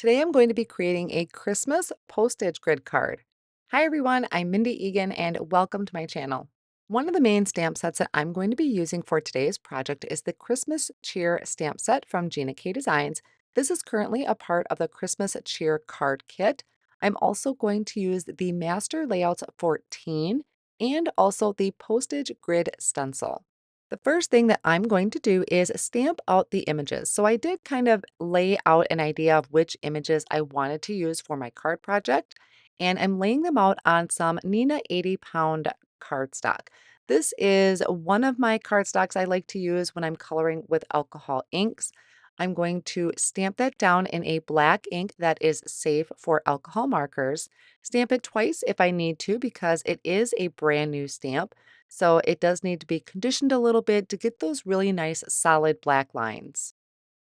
Today I'm going to be creating a Christmas postage grid card. Hi everyone, I'm Mindy Eggen and welcome to my channel. One of the main stamp sets that I'm going to be using for today's project is the Christmas Cheer stamp set from Gina K Designs. This is currently a part of the Christmas Cheer card kit. I'm also going to use the Master Layouts 14 and also the postage grid stencil. The first thing that I'm going to do is stamp out the images. So I did kind of lay out an idea of which images I wanted to use for my card project, and I'm laying them out on some Nina 80-pound cardstock. This is one of my cardstocks I like to use when I'm coloring with alcohol inks. I'm going to stamp that down in a black ink that is safe for alcohol markers. Stamp it twice if I need to because it is a brand new stamp. So it does need to be conditioned a little bit to get those really nice solid black lines.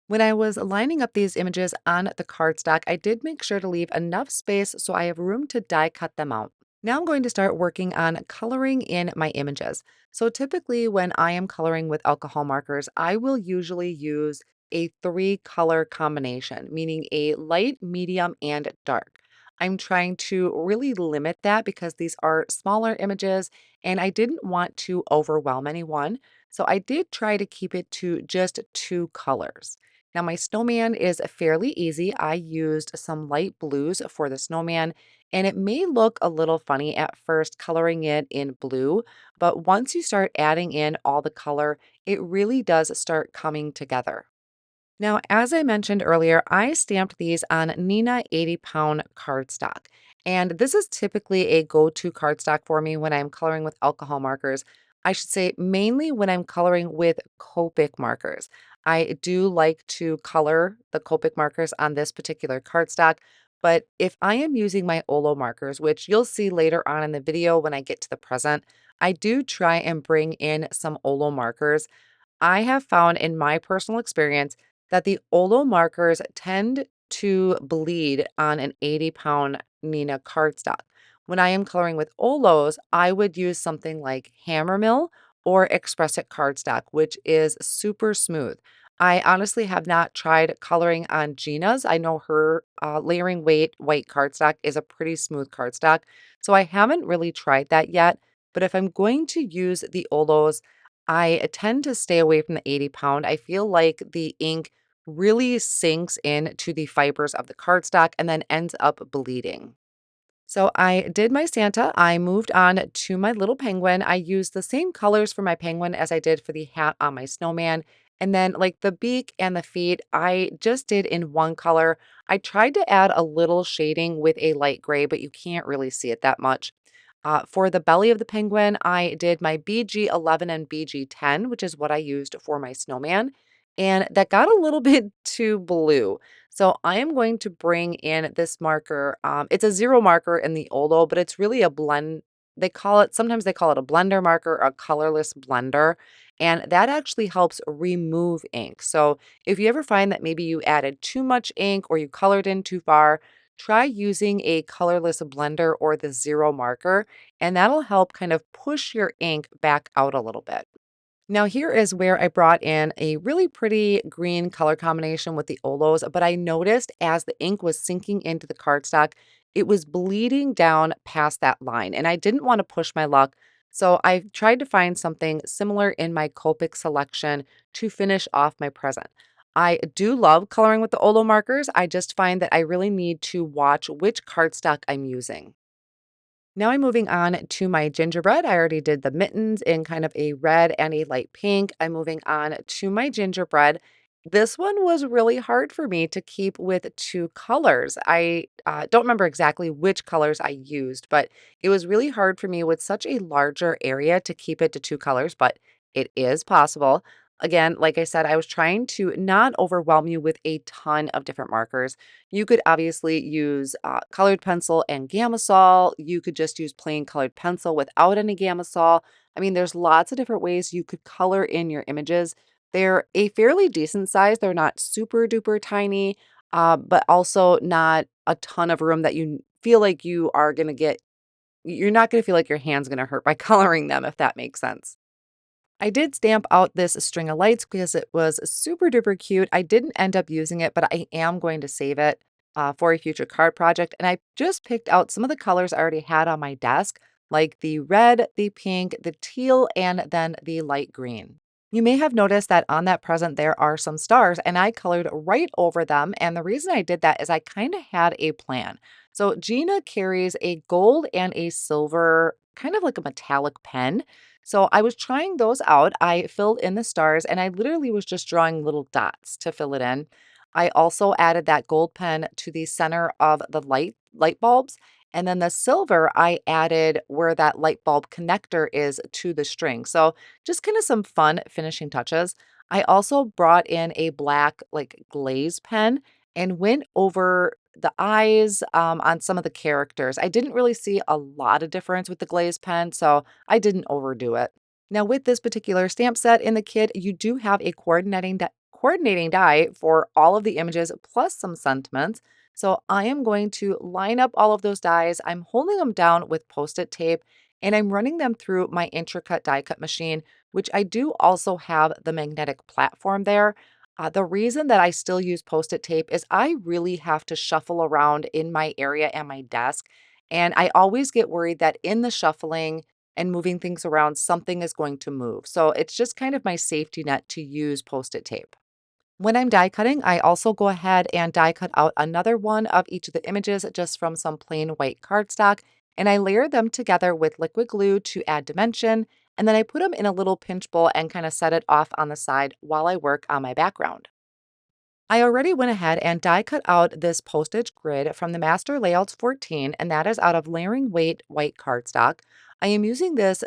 When I was lining up these images on the cardstock, I did make sure to leave enough space so I have room to die cut them out. Now I'm going to start working on coloring in my images. So typically when I am coloring with alcohol markers, I will usually use a three color combination, meaning a light, medium, and dark. I'm trying to really limit that because these are smaller images and I didn't want to overwhelm anyone. So I did try to keep it to just two colors. Now, my snowman is fairly easy. I used some light blues for the snowman, and it may look a little funny at first coloring it in blue, but once you start adding in all the color, it really does start coming together. Now, as I mentioned earlier, I stamped these on Nina 80-pound cardstock. And this is typically a go-to cardstock for me when I'm coloring with alcohol markers. I should say mainly when I'm coloring with Copic markers. I do like to color the Copic markers on this particular cardstock, but if I am using my Olo markers, which you'll see later on in the video when I get to the present, I do try and bring in some Olo markers. I have found in my personal experience that the Olo markers tend to bleed on an 80-pound Nina cardstock. When I am coloring with Olos, I would use something like Hammermill or Express It cardstock, which is super smooth. I honestly have not tried coloring on Gina's. I know her layering weight white cardstock is a pretty smooth cardstock, so I haven't really tried that yet. But if I'm going to use the Olos, I tend to stay away from the 80-pound. I feel like the ink really sinks into the fibers of the cardstock and then ends up bleeding. So I did my Santa. I moved on to my little penguin. I used the same colors for my penguin as I did for the hat on my snowman. And then, like the beak and the feet, I just did in one color. I tried to add a little shading with a light gray, but you can't really see it that much. For the belly of the penguin, I did my BG11 and BG10, which is what I used for my snowman. And that got a little bit too blue. So I am going to bring in this marker. It's a zero marker in the Olo, but it's really a blend. Sometimes they call it a blender marker, a colorless blender. And that actually helps remove ink. So if you ever find that maybe you added too much ink or you colored in too far, try using a colorless blender or the zero marker, and that'll help kind of push your ink back out a little bit. Now, here is where I brought in a really pretty green color combination with the Olos, but I noticed as the ink was sinking into the cardstock, it was bleeding down past that line, and I didn't want to push my luck. So I tried to find something similar in my Copic selection to finish off my present. I do love coloring with the Olo markers. I just find that I really need to watch which cardstock I'm using. Now I'm moving on to my gingerbread. I already did the mittens in kind of a red and a light pink. I'm moving on to my gingerbread. This one was really hard for me to keep with two colors. I don't remember exactly which colors I used, but it was really hard for me with such a larger area to keep it to two colors, but it is possible. Again, like I said, I was trying to not overwhelm you with a ton of different markers. You could obviously use colored pencil and Gamasol. You could just use plain colored pencil without any Gamasol. I mean, there's lots of different ways you could color in your images. They're a fairly decent size. They're not super duper tiny, but also not a ton of room that you feel like you're not going to feel like your hand's going to hurt by coloring them, if that makes sense. I did stamp out this string of lights because it was super duper cute. I didn't end up using it, but I am going to save it. for a future card project. And I just picked out some of the colors I already had on my desk, like the red, the pink, the teal, and then the light green. You may have noticed that on that present there are some stars, and I colored right over them. And the reason I did that is I kind of had a plan. So Gina carries a gold and a silver, kind of like a metallic pen. So I was trying those out. I filled in the stars and I literally was just drawing little dots to fill it in. I also added that gold pen to the center of the light bulbs. And then the silver, I added where that light bulb connector is to the string. So just kind of some fun finishing touches. I also brought in a black like glaze pen and went over the eyes on some of the characters. I didn't really see a lot of difference with the glaze pen, so I didn't overdo it. Now, with this particular stamp set in the kit, you do have a coordinating die for all of the images plus some sentiments. So I am going to line up all of those dies. I'm holding them down with Post-it tape and I'm running them through my intricate die cut machine, which I do also have the magnetic platform there. The reason that I still use Post-it tape is I really have to shuffle around in my area and my desk. And I always get worried that in the shuffling and moving things around, something is going to move. So it's just kind of my safety net to use Post-it tape. When I'm die cutting, I also go ahead and die cut out another one of each of the images just from some plain white cardstock, and I layer them together with liquid glue to add dimension, and then I put them in a little pinch bowl and kind of set it off on the side while I work on my background. I already went ahead and die cut out this postage grid from the Master Layouts 14, and that is out of layering weight white cardstock. I am using this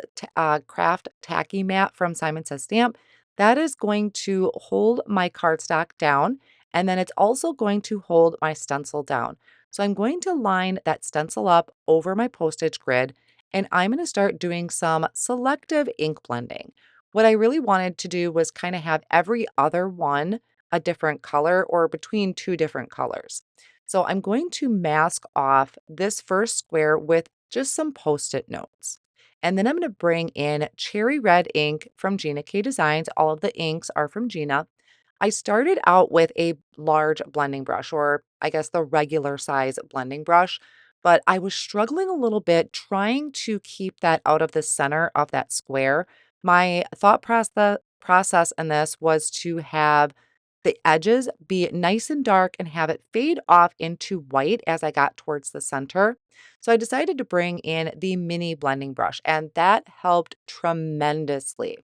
Kraft Tacky Mat from Simon Says Stamp. That is going to hold my cardstock down, and then it's also going to hold my stencil down. So I'm going to line that stencil up over my postage grid, and I'm going to start doing some selective ink blending. What I really wanted to do was kind of have every other one a different color or between two different colors. So I'm going to mask off this first square with just some Post-it notes. And then I'm going to bring in cherry red ink from Gina K Designs. All of the inks are from Gina. I started out with a large blending brush, or I guess the regular size blending brush, but I was struggling a little bit trying to keep that out of the center of that square. My thought process in this was to have the edges be nice and dark and have it fade off into white as I got towards the center. So I decided to bring in the mini blending brush, and that helped tremendously.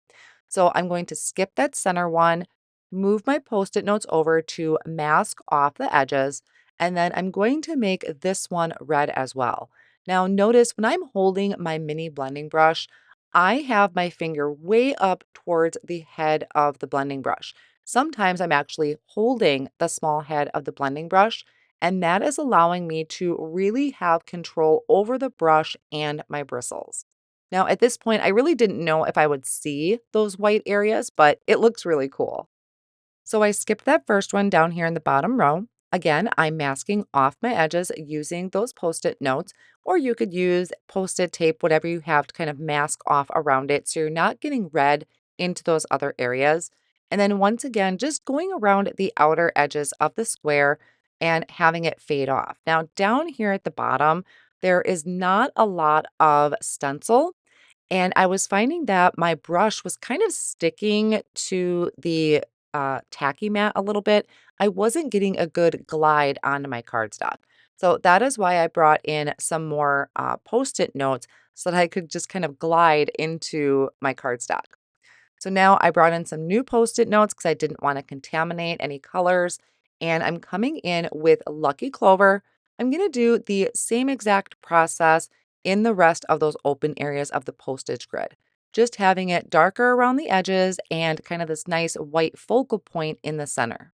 So I'm going to skip that center one, move my Post-it notes over to mask off the edges, and then I'm going to make this one red as well. Now notice when I'm holding my mini blending brush, I have my finger way up towards the head of the blending brush. Sometimes I'm actually holding the small head of the blending brush, and that is allowing me to really have control over the brush and my bristles. Now, at this point, I really didn't know if I would see those white areas, but it looks really cool. So I skipped that first one down here in the bottom row. Again, I'm masking off my edges using those Post-it notes, or you could use Post-it tape, whatever you have to kind of mask off around it so you're not getting red into those other areas. And then once again, just going around the outer edges of the square and having it fade off. Now, down here at the bottom, there is not a lot of stencil. And I was finding that my brush was kind of sticking to the tacky mat a little bit. I wasn't getting a good glide onto my cardstock. So that is why I brought in some more Post-it notes so that I could just kind of glide into my cardstock. So now I brought in some new Post-it notes because I didn't want to contaminate any colors. And I'm coming in with Lucky Clover. I'm going to do the same exact process in the rest of those open areas of the postage grid. Just having it darker around the edges and kind of this nice white focal point in the center.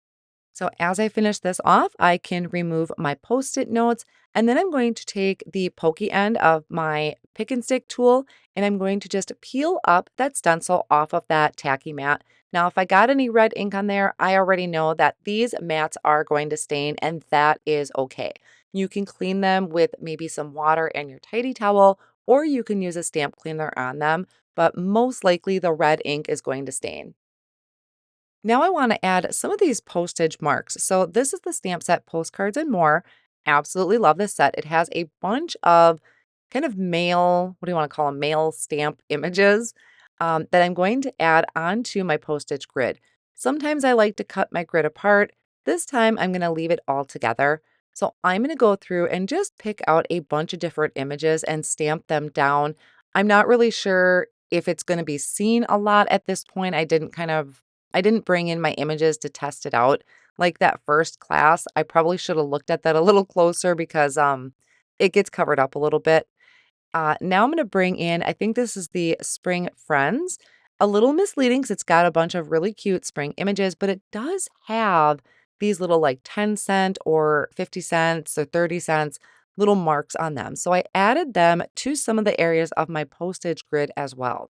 So as I finish this off, I can remove my Post-it notes, and then I'm going to take the pokey end of my pick and stick tool, and I'm going to just peel up that stencil off of that tacky mat. Now, if I got any red ink on there, I already know that these mats are going to stain, and that is okay. You can clean them with maybe some water and your tidy towel, or you can use a stamp cleaner on them, but most likely the red ink is going to stain. Now I want to add some of these postage marks. So this is the stamp set Postcards and More. Absolutely love this set. It has a bunch of kind of mail, what do you want to call them? Mail stamp images that I'm going to add onto my postage grid. Sometimes I like to cut my grid apart. This time I'm going to leave it all together. So I'm going to go through and just pick out a bunch of different images and stamp them down. I'm not really sure if it's going to be seen a lot at this point. I didn't bring in my images to test it out. Like that first class, I probably should have looked at that a little closer because it gets covered up a little bit. Now I'm going to bring in, I think this is the Spring Friends. A little misleading because it's got a bunch of really cute spring images, but it does have these little like 10 cent or 50 cents or 30 cents little marks on them. So I added them to some of the areas of my postage grid as well.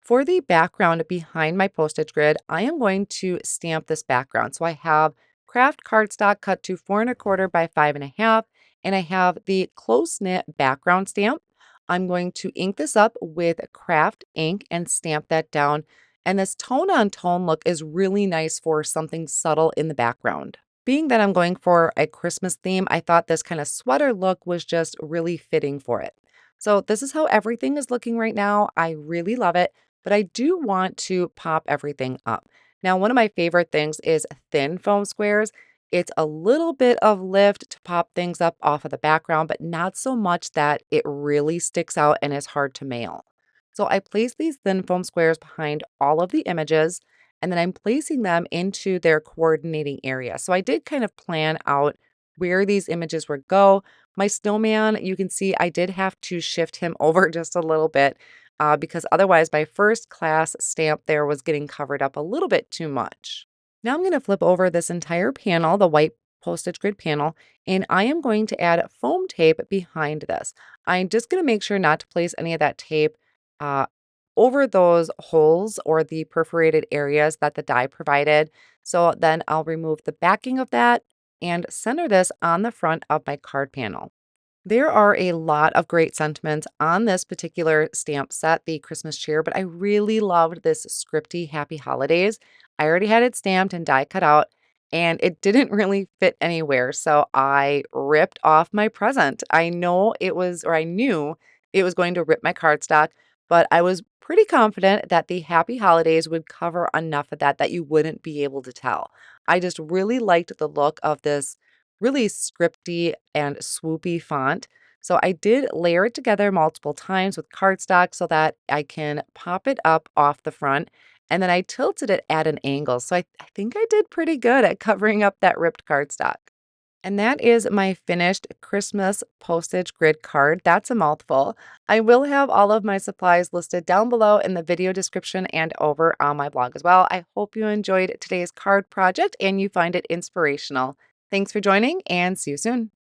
For the background behind my postage grid, I am going to stamp this background. So I have Kraft Cardstock cut to 4¼ by 5½, and I have the close knit background stamp. I'm going to ink this up with Kraft Ink and stamp that down. And this tone on tone look is really nice for something subtle in the background. Being that I'm going for a Christmas theme, I thought this kind of sweater look was just really fitting for it. So this is how everything is looking right now. I really love it, but I do want to pop everything up. Now, one of my favorite things is thin foam squares. It's a little bit of lift to pop things up off of the background, but not so much that it really sticks out and is hard to mail. So I place these thin foam squares behind all of the images, and then I'm placing them into their coordinating area. So I did kind of plan out where these images would go. My snowman, you can see I did have to shift him over just a little bit because otherwise my first class stamp there was getting covered up a little bit too much. Now I'm going to flip over this entire panel, the white postage grid panel, and I am going to add foam tape behind this. I'm just going to make sure not to place any of that tape uh, over those holes or the perforated areas that the die provided. So then I'll remove the backing of that and center this on the front of my card panel. There are a lot of great sentiments on this particular stamp set, the Christmas cheer, but I really loved this scripty Happy Holidays. I already had it stamped and die cut out, and it didn't really fit anywhere. So I ripped off my present. I knew it was going to rip my cardstock, but I was pretty confident that the Happy Holidays would cover enough of that you wouldn't be able to tell. I just really liked the look of this really scripty and swoopy font. So I did layer it together multiple times with cardstock so that I can pop it up off the front. And then I tilted it at an angle. So I think I did pretty good at covering up that ripped cardstock. And that is my finished Christmas postage grid card. That's a mouthful. I will have all of my supplies listed down below in the video description and over on my blog as well. I hope you enjoyed today's card project and you find it inspirational. Thanks for joining and see you soon.